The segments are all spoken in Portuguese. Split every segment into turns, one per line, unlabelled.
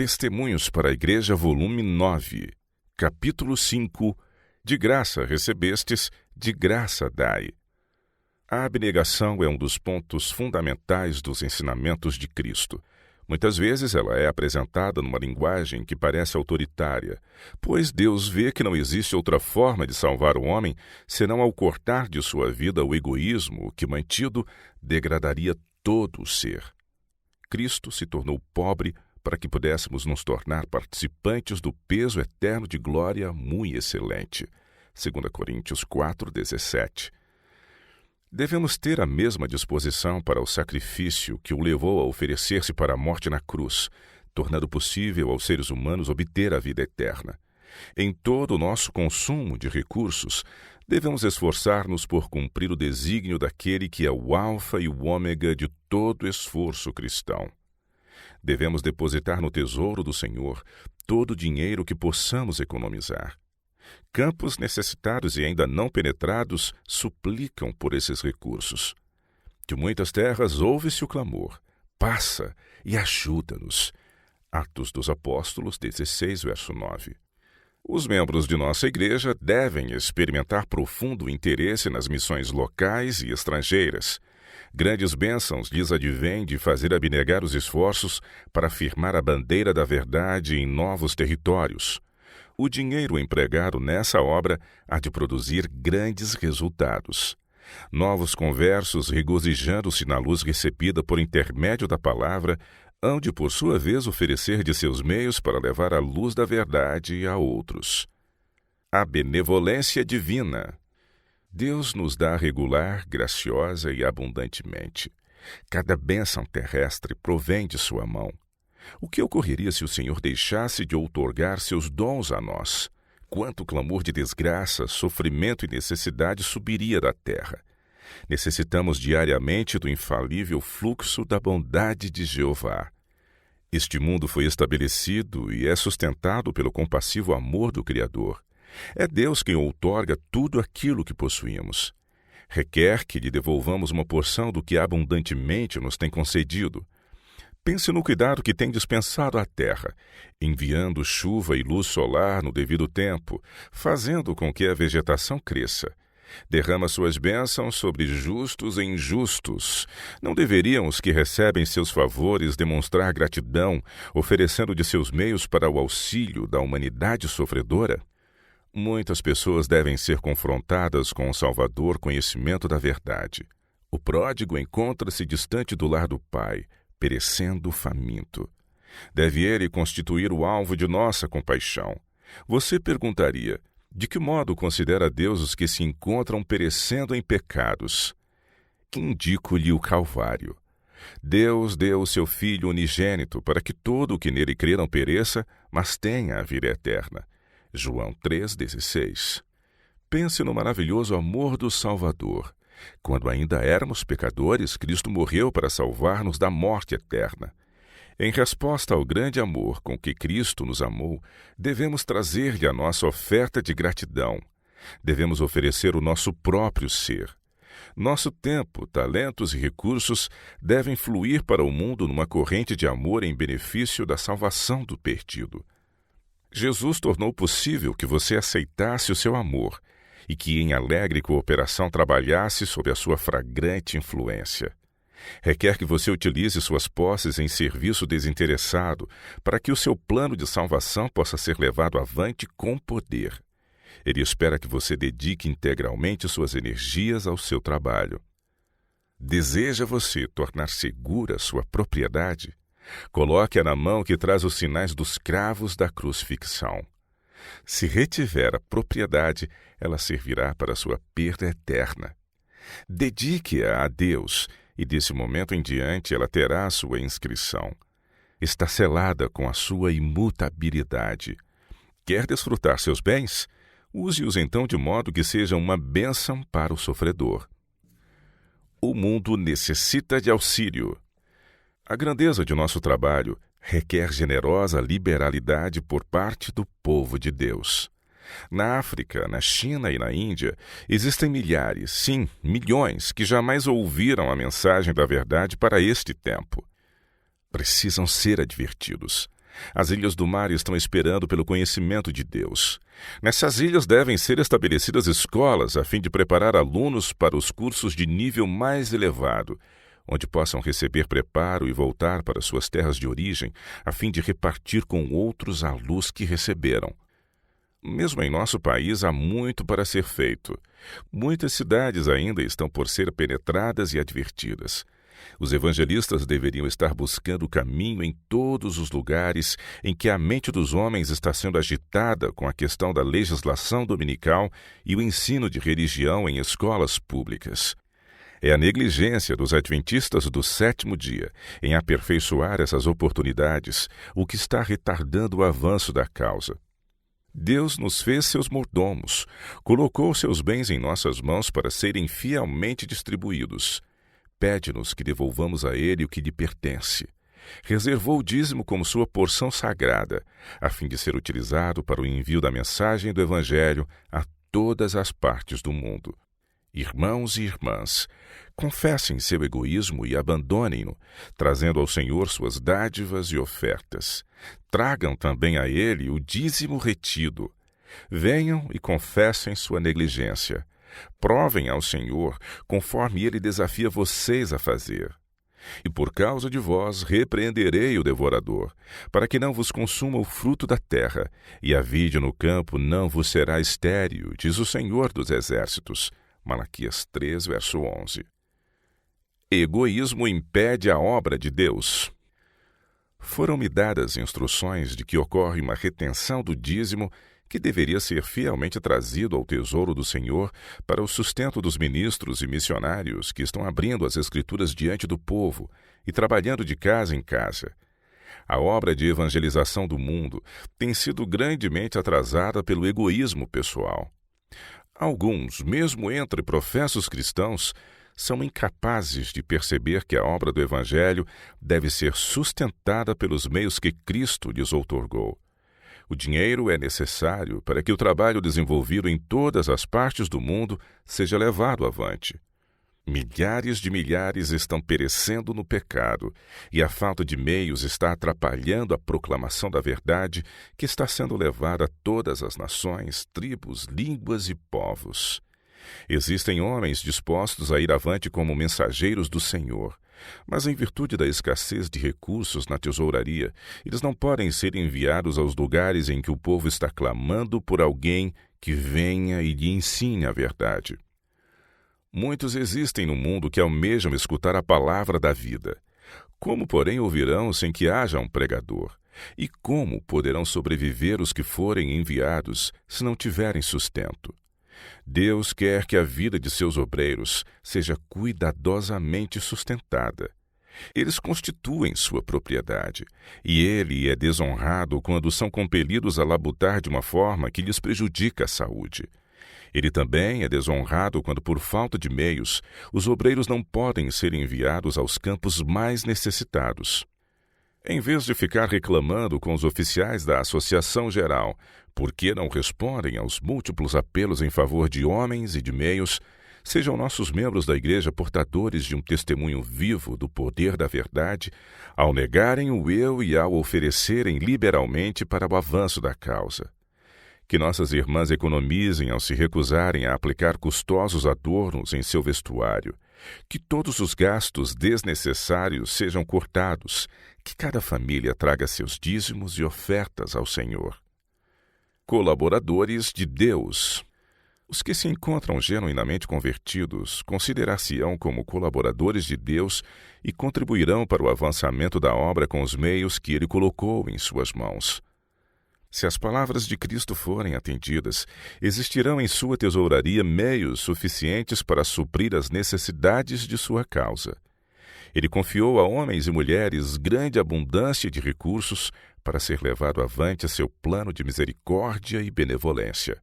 Testemunhos para a Igreja, volume 9, capítulo 5. De graça recebestes, de graça dai. A abnegação é um dos pontos fundamentais dos ensinamentos de Cristo. Muitas vezes ela é apresentada numa linguagem que parece autoritária, pois Deus vê que não existe outra forma de salvar o homem senão ao cortar de sua vida o egoísmo que, mantido, degradaria todo o ser. Cristo se tornou pobre para que pudéssemos nos tornar participantes do peso eterno de glória muito excelente. 2 Coríntios 4:17. Devemos ter a mesma disposição para o sacrifício que o levou a oferecer-se para a morte na cruz, tornando possível aos seres humanos obter a vida eterna. Em todo o nosso consumo de recursos, devemos esforçar-nos por cumprir o desígnio daquele que é o alfa e o ômega de todo esforço cristão. Devemos depositar no tesouro do Senhor todo o dinheiro que possamos economizar. Campos necessitados e ainda não penetrados suplicam por esses recursos. De muitas terras ouve-se o clamor: passa e ajuda-nos. Atos dos Apóstolos 16, verso 9. Os membros de nossa igreja devem experimentar profundo interesse nas missões locais e estrangeiras. Grandes bênçãos lhes advêm de fazer abnegar os esforços para afirmar a bandeira da verdade em novos territórios. O dinheiro empregado nessa obra há de produzir grandes resultados. Novos conversos, regozijando-se na luz recebida por intermédio da palavra, hão de, por sua vez, oferecer de seus meios para levar a luz da verdade a outros. A benevolência divina. Deus nos dá regular, graciosa e abundantemente. Cada bênção terrestre provém de sua mão. O que ocorreria se o Senhor deixasse de outorgar seus dons a nós? Quanto clamor de desgraça, sofrimento e necessidade subiria da terra. Necessitamos diariamente do infalível fluxo da bondade de Jeová. Este mundo foi estabelecido e é sustentado pelo compassivo amor do Criador. É Deus quem outorga tudo aquilo que possuímos. Requer que lhe devolvamos uma porção do que abundantemente nos tem concedido. Pense no cuidado que tem dispensado à terra, enviando chuva e luz solar no devido tempo, fazendo com que a vegetação cresça. Derrama suas bênçãos sobre justos e injustos. Não deveriam os que recebem seus favores demonstrar gratidão, oferecendo de seus meios para o auxílio da humanidade sofredora? Muitas pessoas devem ser confrontadas com o salvador conhecimento da verdade. O pródigo encontra-se distante do lar do pai, perecendo faminto. Deve ele constituir o alvo de nossa compaixão. Você perguntaria: de que modo considera Deus os que se encontram perecendo em pecados? Indico-lhe o Calvário. Deus deu o seu Filho unigênito para que todo o que nele crê não pereça, mas tenha a vida eterna. João 3,16. Pense no maravilhoso amor do Salvador. Quando ainda éramos pecadores, Cristo morreu para salvar-nos da morte eterna. Em resposta ao grande amor com que Cristo nos amou, devemos trazer-lhe a nossa oferta de gratidão. Devemos oferecer o nosso próprio ser. Nosso tempo, talentos e recursos devem fluir para o mundo numa corrente de amor em benefício da salvação do perdido. Jesus tornou possível que você aceitasse o seu amor e que em alegre cooperação trabalhasse sob a sua fragrante influência. Requer que você utilize suas posses em serviço desinteressado para que o seu plano de salvação possa ser levado avante com poder. Ele espera que você dedique integralmente suas energias ao seu trabalho. Deseja você tornar segura sua propriedade? Coloque-a na mão que traz os sinais dos cravos da crucifixão. Se retiver a propriedade, ela servirá para sua perda eterna. Dedique-a a Deus, e desse momento em diante ela terá a sua inscrição. Está selada com a sua imutabilidade. Quer desfrutar seus bens? Use-os então de modo que sejam uma bênção para o sofredor. O mundo necessita de auxílio. A grandeza de nosso trabalho requer generosa liberalidade por parte do povo de Deus. Na África, na China e na Índia, existem milhares, sim, milhões, que jamais ouviram a mensagem da verdade para este tempo. Precisam ser advertidos. As ilhas do mar estão esperando pelo conhecimento de Deus. Nessas ilhas devem ser estabelecidas escolas a fim de preparar alunos para os cursos de nível mais elevado, onde possam receber preparo e voltar para suas terras de origem, a fim de repartir com outros a luz que receberam. Mesmo em nosso país há muito para ser feito. Muitas cidades ainda estão por ser penetradas e advertidas. Os evangelistas deveriam estar buscando o caminho em todos os lugares em que a mente dos homens está sendo agitada com a questão da legislação dominical e o ensino de religião em escolas públicas. É a negligência dos adventistas do sétimo dia em aperfeiçoar essas oportunidades o que está retardando o avanço da causa. Deus nos fez seus mordomos, colocou seus bens em nossas mãos para serem fielmente distribuídos. Pede-nos que devolvamos a Ele o que lhe pertence. Reservou o dízimo como sua porção sagrada, a fim de ser utilizado para o envio da mensagem do Evangelho a todas as partes do mundo. Irmãos e irmãs, confessem seu egoísmo e abandonem-no, trazendo ao Senhor suas dádivas e ofertas. Tragam também a Ele o dízimo retido. Venham e confessem sua negligência. Provem ao Senhor, conforme Ele desafia vocês a fazer. E por causa de vós repreenderei o devorador, para que não vos consuma o fruto da terra, e a vide no campo não vos será estéril, diz o Senhor dos Exércitos. Malaquias 3, verso 11. Egoísmo impede a obra de Deus. Foram-me dadas instruções de que ocorre uma retenção do dízimo que deveria ser fielmente trazido ao tesouro do Senhor para o sustento dos ministros e missionários que estão abrindo as Escrituras diante do povo e trabalhando de casa em casa. A obra de evangelização do mundo tem sido grandemente atrasada pelo egoísmo pessoal. Alguns, mesmo entre professos cristãos, são incapazes de perceber que a obra do Evangelho deve ser sustentada pelos meios que Cristo lhes outorgou. O dinheiro é necessário para que o trabalho desenvolvido em todas as partes do mundo seja levado avante. Milhares de milhares estão perecendo no pecado, e a falta de meios está atrapalhando a proclamação da verdade que está sendo levada a todas as nações, tribos, línguas e povos. Existem homens dispostos a ir avante como mensageiros do Senhor, mas em virtude da escassez de recursos na tesouraria, eles não podem ser enviados aos lugares em que o povo está clamando por alguém que venha e lhe ensine a verdade. Muitos existem no mundo que almejam escutar a palavra da vida. Como, porém, ouvirão sem que haja um pregador? E como poderão sobreviver os que forem enviados se não tiverem sustento? Deus quer que a vida de seus obreiros seja cuidadosamente sustentada. Eles constituem sua propriedade, e ele é desonrado quando são compelidos a labutar de uma forma que lhes prejudica a saúde. Ele também é desonrado quando, por falta de meios, os obreiros não podem ser enviados aos campos mais necessitados. Em vez de ficar reclamando com os oficiais da Associação Geral por que não respondem aos múltiplos apelos em favor de homens e de meios, sejam nossos membros da Igreja portadores de um testemunho vivo do poder da verdade, ao negarem o eu e ao oferecerem liberalmente para o avanço da causa. Que nossas irmãs economizem ao se recusarem a aplicar custosos adornos em seu vestuário. Que todos os gastos desnecessários sejam cortados. Que cada família traga seus dízimos e ofertas ao Senhor. Colaboradores de Deus. Os que se encontram genuinamente convertidos considerar-se-ão como colaboradores de Deus e contribuirão para o avançamento da obra com os meios que Ele colocou em suas mãos. Se as palavras de Cristo forem atendidas, existirão em sua tesouraria meios suficientes para suprir as necessidades de sua causa. Ele confiou a homens e mulheres grande abundância de recursos para ser levado avante a seu plano de misericórdia e benevolência.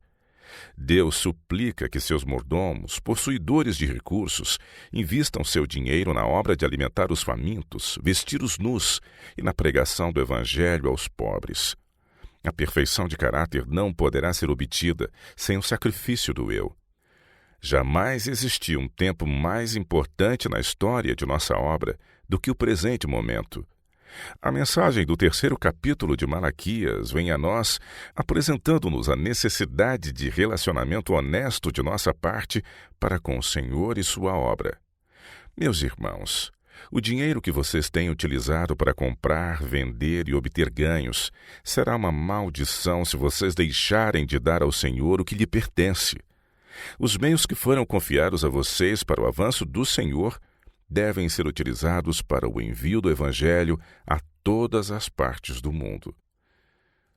Deus suplica que seus mordomos, possuidores de recursos, invistam seu dinheiro na obra de alimentar os famintos, vestir os nus e na pregação do Evangelho aos pobres. A perfeição de caráter não poderá ser obtida sem o sacrifício do eu. Jamais existiu um tempo mais importante na história de nossa obra do que o presente momento. A mensagem do 3º capítulo de Malaquias vem a nós apresentando-nos a necessidade de relacionamento honesto de nossa parte para com o Senhor e sua obra. Meus irmãos, o dinheiro que vocês têm utilizado para comprar, vender e obter ganhos será uma maldição se vocês deixarem de dar ao Senhor o que lhe pertence. Os meios que foram confiados a vocês para o avanço do Senhor devem ser utilizados para o envio do Evangelho a todas as partes do mundo.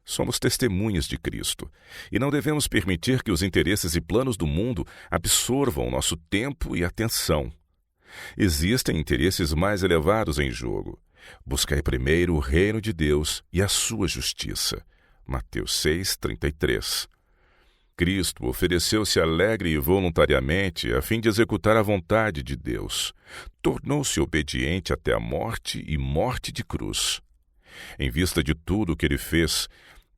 Somos testemunhas de Cristo e não devemos permitir que os interesses e planos do mundo absorvam nosso tempo e atenção. Existem interesses mais elevados em jogo. Buscai primeiro o reino de Deus e a sua justiça. Mateus 6:33. Cristo ofereceu-se alegre e voluntariamente a fim de executar a vontade de Deus. Tornou-se obediente até a morte e morte de cruz. Em vista de tudo o que ele fez,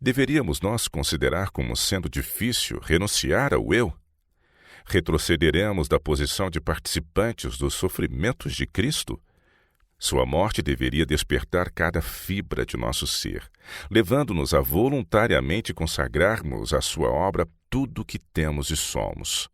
deveríamos nós considerar como sendo difícil renunciar ao eu? Retrocederemos da posição de participantes dos sofrimentos de Cristo? Sua morte deveria despertar cada fibra de nosso ser, levando-nos a voluntariamente consagrarmos à sua obra tudo o que temos e somos.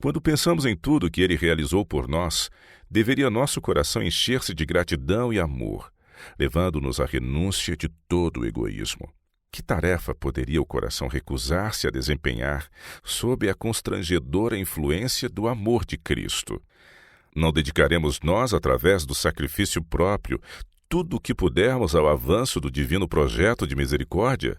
Quando pensamos em tudo que ele realizou por nós, deveria nosso coração encher-se de gratidão e amor, levando-nos à renúncia de todo o egoísmo. Que tarefa poderia o coração recusar-se a desempenhar sob a constrangedora influência do amor de Cristo? Não dedicaremos nós, através do sacrifício próprio, tudo o que pudermos ao avanço do divino projeto de misericórdia?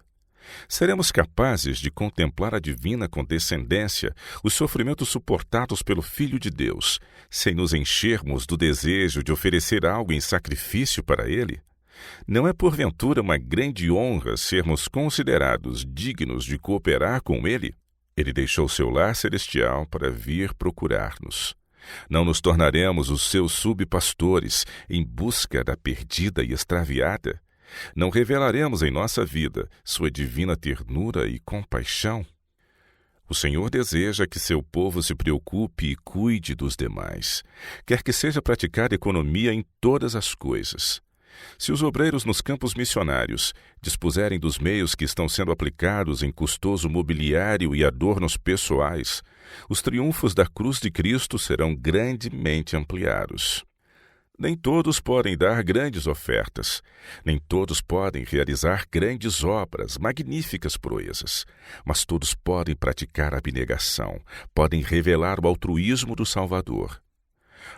Seremos capazes de contemplar a divina condescendência, os sofrimentos suportados pelo Filho de Deus, sem nos enchermos do desejo de oferecer algo em sacrifício para Ele? Não é porventura uma grande honra sermos considerados dignos de cooperar com Ele? Ele deixou seu lar celestial para vir procurar-nos. Não nos tornaremos os seus subpastores em busca da perdida e extraviada? Não revelaremos em nossa vida sua divina ternura e compaixão? O Senhor deseja que seu povo se preocupe e cuide dos demais, quer que seja praticada economia em todas as coisas. Se os obreiros nos campos missionários dispuserem dos meios que estão sendo aplicados em custoso mobiliário e adornos pessoais, os triunfos da cruz de Cristo serão grandemente ampliados. Nem todos podem dar grandes ofertas, nem todos podem realizar grandes obras, magníficas proezas, mas todos podem praticar a abnegação, podem revelar o altruísmo do Salvador.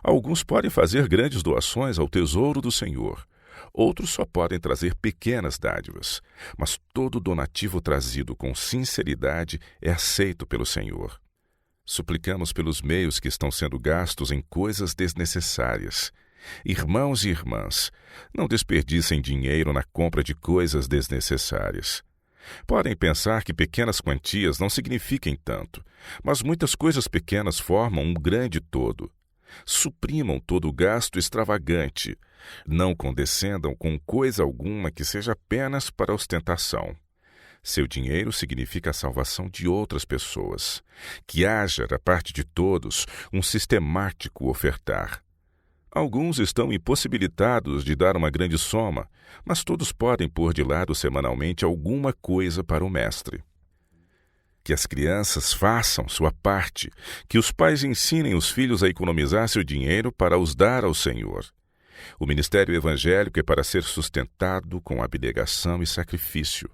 Alguns podem fazer grandes doações ao tesouro do Senhor, outros só podem trazer pequenas dádivas, mas todo donativo trazido com sinceridade é aceito pelo Senhor. Suplicamos pelos meios que estão sendo gastos em coisas desnecessárias. Irmãos e irmãs, não desperdicem dinheiro na compra de coisas desnecessárias. Podem pensar que pequenas quantias não signifiquem tanto, mas muitas coisas pequenas formam um grande todo. Suprimam todo o gasto extravagante. Não condescendam com coisa alguma que seja apenas para ostentação. Seu dinheiro significa a salvação de outras pessoas. Que haja, da parte de todos, um sistemático ofertar. Alguns estão impossibilitados de dar uma grande soma, mas todos podem pôr de lado semanalmente alguma coisa para o Mestre. Que as crianças façam sua parte, que os pais ensinem os filhos a economizar seu dinheiro para os dar ao Senhor. O ministério evangélico é para ser sustentado com abnegação e sacrifício.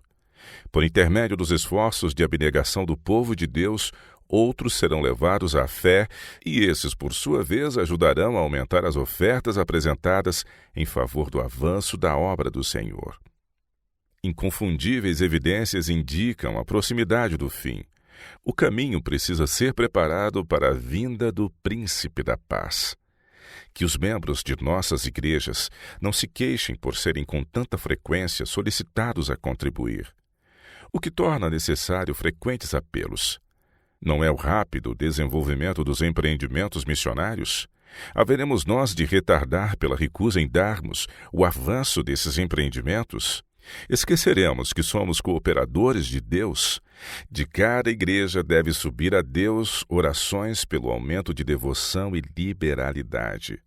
Por intermédio dos esforços de abnegação do povo de Deus, outros serão levados à fé e esses, por sua vez, ajudarão a aumentar as ofertas apresentadas em favor do avanço da obra do Senhor. Inconfundíveis evidências indicam a proximidade do fim. O caminho precisa ser preparado para a vinda do Príncipe da Paz. Que os membros de nossas igrejas não se queixem por serem com tanta frequência solicitados a contribuir. O que torna necessário frequentes apelos? Não é o rápido desenvolvimento dos empreendimentos missionários? Haveremos nós de retardar pela recusa em darmos o avanço desses empreendimentos? Esqueceremos que somos cooperadores de Deus? De cada igreja deve subir a Deus orações pelo aumento de devoção e liberalidade.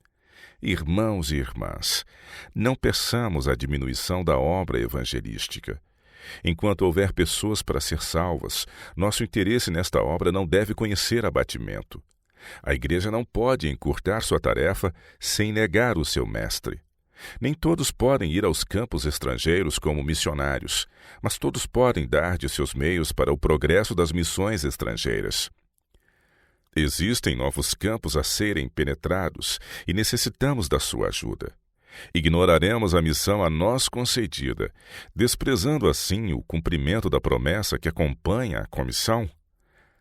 Irmãos e irmãs, não peçamos a diminuição da obra evangelística. Enquanto houver pessoas para ser salvas, nosso interesse nesta obra não deve conhecer abatimento. A igreja não pode encurtar sua tarefa sem negar o seu mestre. Nem todos podem ir aos campos estrangeiros como missionários, mas todos podem dar de seus meios para o progresso das missões estrangeiras. Existem novos campos a serem penetrados e necessitamos da sua ajuda. Ignoraremos a missão a nós concedida, desprezando assim o cumprimento da promessa que acompanha a comissão?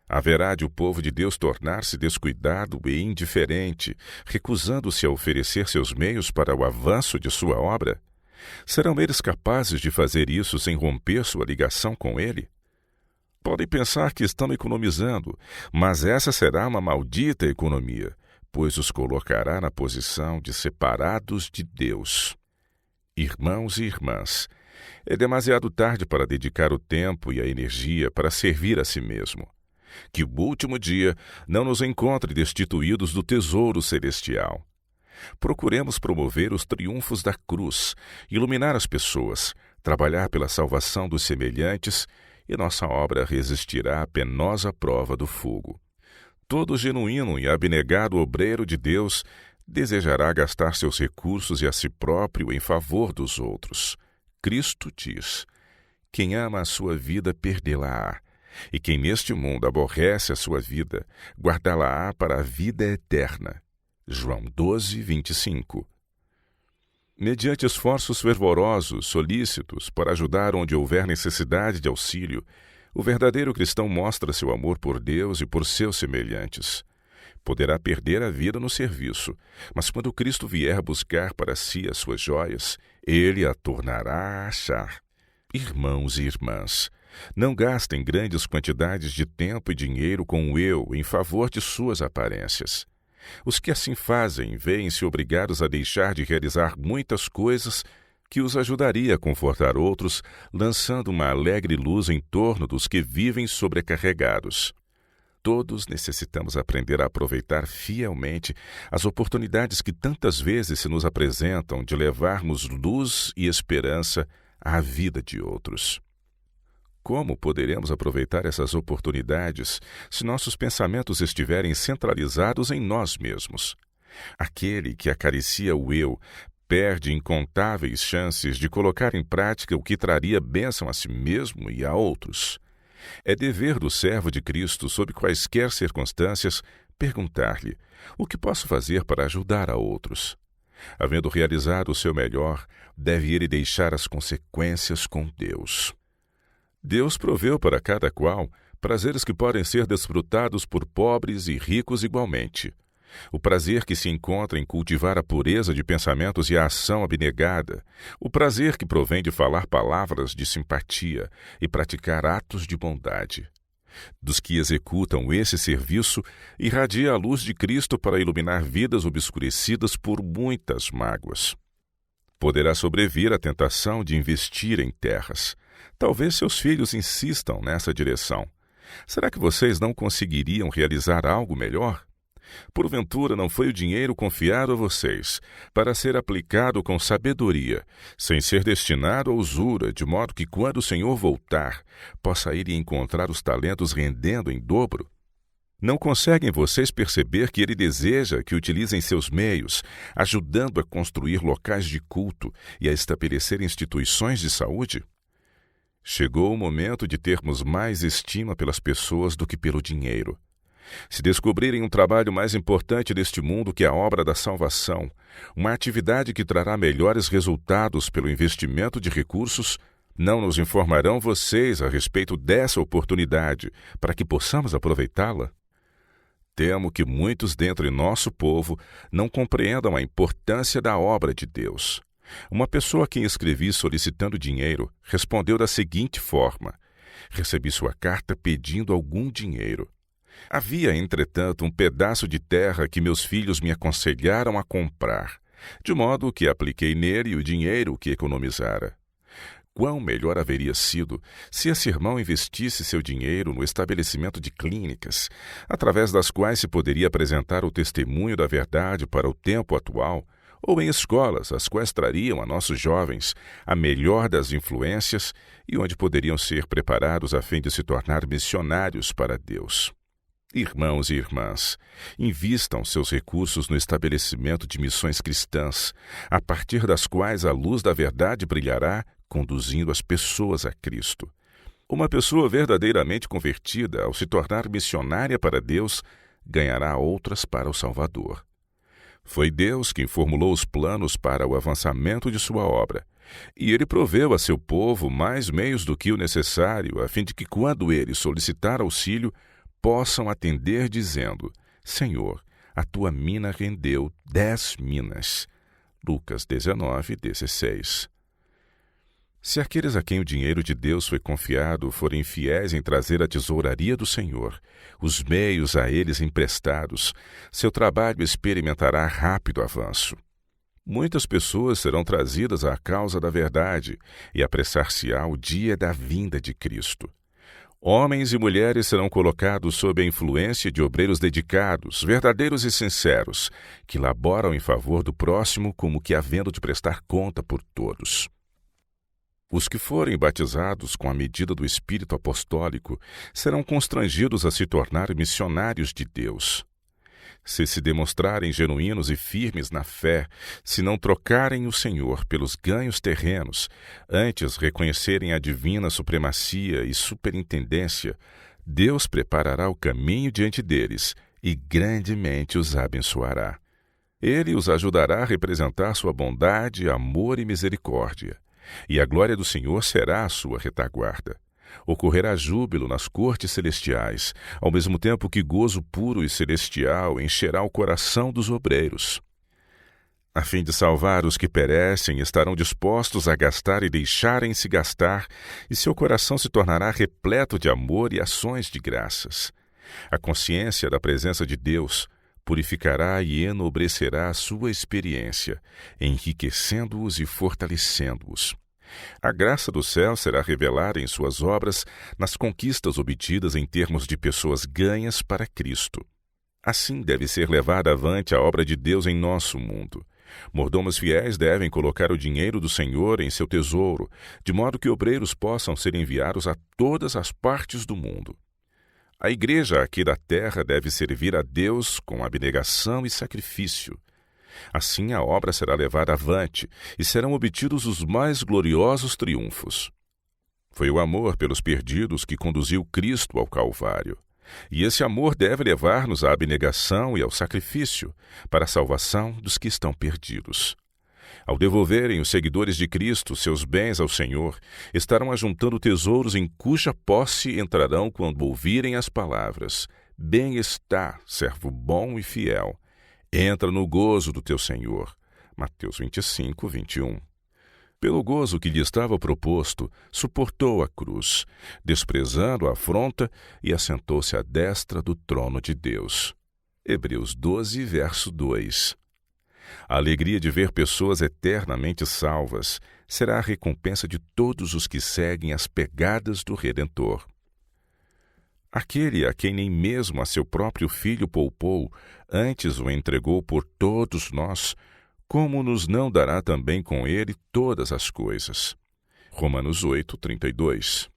Haverá de o povo de Deus tornar-se descuidado e indiferente, recusando-se a oferecer seus meios para o avanço de sua obra? Serão eles capazes de fazer isso sem romper sua ligação com Ele? Podem pensar que estão economizando, mas essa será uma maldita economia, pois os colocará na posição de separados de Deus. Irmãos e irmãs, é demasiado tarde para dedicar o tempo e a energia para servir a si mesmo. Que o último dia não nos encontre destituídos do tesouro celestial. Procuremos promover os triunfos da cruz, iluminar as pessoas, trabalhar pela salvação dos semelhantes, e nossa obra resistirá à penosa prova do fogo. Todo genuíno e abnegado obreiro de Deus desejará gastar seus recursos e a si próprio em favor dos outros. Cristo diz: quem ama a sua vida perdê-la-á, e quem neste mundo aborrece a sua vida, guardá-la-á para a vida eterna. João 12, 25. Mediante esforços fervorosos, solícitos, para ajudar onde houver necessidade de auxílio, o verdadeiro cristão mostra seu amor por Deus e por seus semelhantes. Poderá perder a vida no serviço, mas quando Cristo vier buscar para si as suas joias, Ele a tornará a achar. Irmãos e irmãs, não gastem grandes quantidades de tempo e dinheiro com o eu em favor de suas aparências. Os que assim fazem veem-se obrigados a deixar de realizar muitas coisas que os ajudaria a confortar outros, lançando uma alegre luz em torno dos que vivem sobrecarregados. Todos necessitamos aprender a aproveitar fielmente as oportunidades que tantas vezes se nos apresentam de levarmos luz e esperança à vida de outros. Como poderemos aproveitar essas oportunidades se nossos pensamentos estiverem centralizados em nós mesmos? Aquele que acaricia o eu perde incontáveis chances de colocar em prática o que traria bênção a si mesmo e a outros. É dever do servo de Cristo, sob quaisquer circunstâncias, perguntar-lhe: o que posso fazer para ajudar a outros? Havendo realizado o seu melhor, deve ele deixar as consequências com Deus. Deus proveu para cada qual prazeres que podem ser desfrutados por pobres e ricos igualmente. O prazer que se encontra em cultivar a pureza de pensamentos e a ação abnegada, o prazer que provém de falar palavras de simpatia e praticar atos de bondade. Dos que executam esse serviço, irradia a luz de Cristo para iluminar vidas obscurecidas por muitas mágoas. Poderá sobrevir a tentação de investir em terras. Talvez seus filhos insistam nessa direção. Será que vocês não conseguiriam realizar algo melhor? Porventura não foi o dinheiro confiado a vocês para ser aplicado com sabedoria, sem ser destinado à usura, de modo que quando o Senhor voltar, possa ir e encontrar os talentos rendendo em dobro? Não conseguem vocês perceber que Ele deseja que utilizem seus meios, ajudando a construir locais de culto e a estabelecer instituições de saúde? Chegou o momento de termos mais estima pelas pessoas do que pelo dinheiro. Se descobrirem um trabalho mais importante deste mundo que a obra da salvação, uma atividade que trará melhores resultados pelo investimento de recursos, não nos informarão vocês a respeito dessa oportunidade para que possamos aproveitá-la? Temo que muitos dentre nosso povo não compreendam a importância da obra de Deus. Uma pessoa a quem escrevi solicitando dinheiro respondeu da seguinte forma: recebi sua carta pedindo algum dinheiro. Havia, entretanto, um pedaço de terra que meus filhos me aconselharam a comprar, de modo que apliquei nele o dinheiro que economizara. Quão melhor haveria sido se esse irmão investisse seu dinheiro no estabelecimento de clínicas, através das quais se poderia apresentar o testemunho da verdade para o tempo atual, ou em escolas, as quais trariam a nossos jovens a melhor das influências e onde poderiam ser preparados a fim de se tornar missionários para Deus. Irmãos e irmãs, invistam seus recursos no estabelecimento de missões cristãs, a partir das quais a luz da verdade brilhará, conduzindo as pessoas a Cristo. Uma pessoa verdadeiramente convertida, ao se tornar missionária para Deus, ganhará outras para o Salvador. Foi Deus quem formulou os planos para o avançamento de sua obra, e Ele proveu a seu povo mais meios do que o necessário, a fim de que, quando ele solicitar auxílio, possam atender dizendo: Senhor, a tua mina rendeu 10 minas. Lucas 19:16. Se aqueles a quem o dinheiro de Deus foi confiado forem fiéis em trazer à tesouraria do Senhor os meios a eles emprestados, seu trabalho experimentará rápido avanço. Muitas pessoas serão trazidas à causa da verdade e apressar-se-á o dia da vinda de Cristo. Homens e mulheres serão colocados sob a influência de obreiros dedicados, verdadeiros e sinceros, que laboram em favor do próximo como que havendo de prestar conta por todos. Os que forem batizados com a medida do Espírito Apostólico serão constrangidos a se tornar missionários de Deus. Se demonstrarem genuínos e firmes na fé, se não trocarem o Senhor pelos ganhos terrenos, antes reconhecerem a divina supremacia e superintendência, Deus preparará o caminho diante deles e grandemente os abençoará. Ele os ajudará a representar sua bondade, amor e misericórdia, e a glória do Senhor será a sua retaguarda. Ocorrerá júbilo nas cortes celestiais, ao mesmo tempo que gozo puro e celestial encherá o coração dos obreiros. A fim de salvar os que perecem, estarão dispostos a gastar e deixarem-se gastar, e seu coração se tornará repleto de amor e ações de graças. A consciência da presença de Deus purificará e enobrecerá a sua experiência, enriquecendo-os e fortalecendo-os. A graça do céu será revelada em suas obras nas conquistas obtidas em termos de pessoas ganhas para Cristo. Assim deve ser levada avante a obra de Deus em nosso mundo. Mordomos fiéis devem colocar o dinheiro do Senhor em seu tesouro, de modo que obreiros possam ser enviados a todas as partes do mundo. A igreja aqui da terra deve servir a Deus com abnegação e sacrifício. Assim a obra será levada avante e serão obtidos os mais gloriosos triunfos. Foi o amor pelos perdidos que conduziu Cristo ao Calvário. E esse amor deve levar-nos à abnegação e ao sacrifício para a salvação dos que estão perdidos. Ao devolverem os seguidores de Cristo seus bens ao Senhor, estarão ajuntando tesouros em cuja posse entrarão quando ouvirem as palavras: Bem está, servo bom e fiel. Entra no gozo do teu Senhor. Mateus 25:21. Pelo gozo que lhe estava proposto, suportou a cruz, desprezando a afronta, e assentou-se à destra do trono de Deus. Hebreus 12, verso 2. A alegria de ver pessoas eternamente salvas será a recompensa de todos os que seguem as pegadas do Redentor. Aquele a quem nem mesmo a seu próprio Filho poupou, antes o entregou por todos nós, como nos não dará também com ele todas as coisas? Romanos 8:32.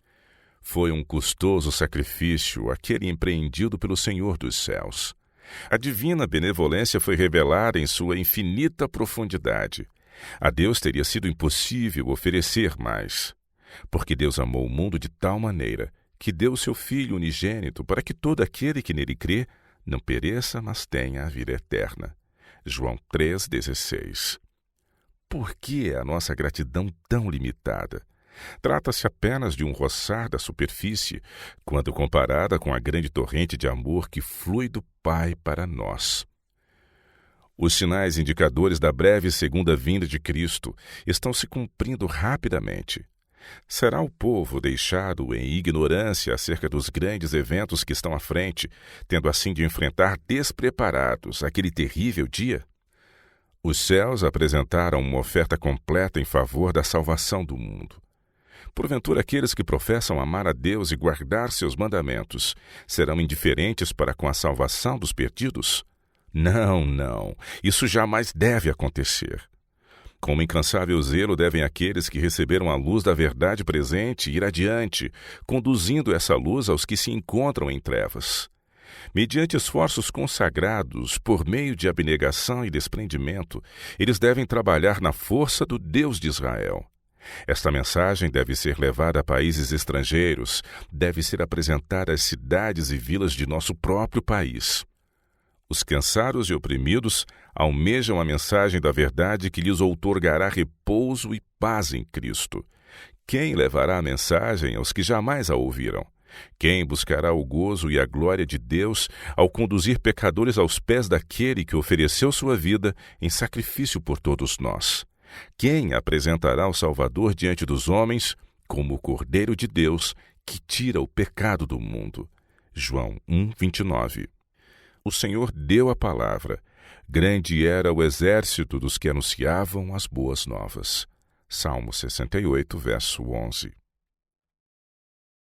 Foi um custoso sacrifício aquele empreendido pelo Senhor dos céus. A divina benevolência foi revelada em sua infinita profundidade. A Deus teria sido impossível oferecer mais, porque Deus amou o mundo de tal maneira que deu o seu Filho unigênito para que todo aquele que nele crê não pereça, mas tenha a vida eterna. João 3,16. Por que a nossa gratidão tão limitada? Trata-se apenas de um roçar da superfície, quando comparada com a grande torrente de amor que flui do Pai para nós. Os sinais indicadores da breve segunda vinda de Cristo estão se cumprindo rapidamente. Será o povo deixado em ignorância acerca dos grandes eventos que estão à frente, tendo assim de enfrentar despreparados aquele terrível dia? Os céus apresentaram uma oferta completa em favor da salvação do mundo. Porventura, aqueles que professam amar a Deus e guardar seus mandamentos serão indiferentes para com a salvação dos perdidos? Não, não, isso jamais deve acontecer. Com incansável zelo devem aqueles que receberam a luz da verdade presente ir adiante, conduzindo essa luz aos que se encontram em trevas. Mediante esforços consagrados, por meio de abnegação e desprendimento, eles devem trabalhar na força do Deus de Israel. Esta mensagem deve ser levada a países estrangeiros, deve ser apresentada às cidades e vilas de nosso próprio país. Os cansados e oprimidos almejam a mensagem da verdade que lhes outorgará repouso e paz em Cristo. Quem levará a mensagem aos que jamais a ouviram? Quem buscará o gozo e a glória de Deus ao conduzir pecadores aos pés daquele que ofereceu sua vida em sacrifício por todos nós? Quem apresentará o Salvador diante dos homens como o Cordeiro de Deus que tira o pecado do mundo? João 1:29. O Senhor deu a palavra. Grande era o exército dos que anunciavam as boas novas. Salmo 68, verso 11.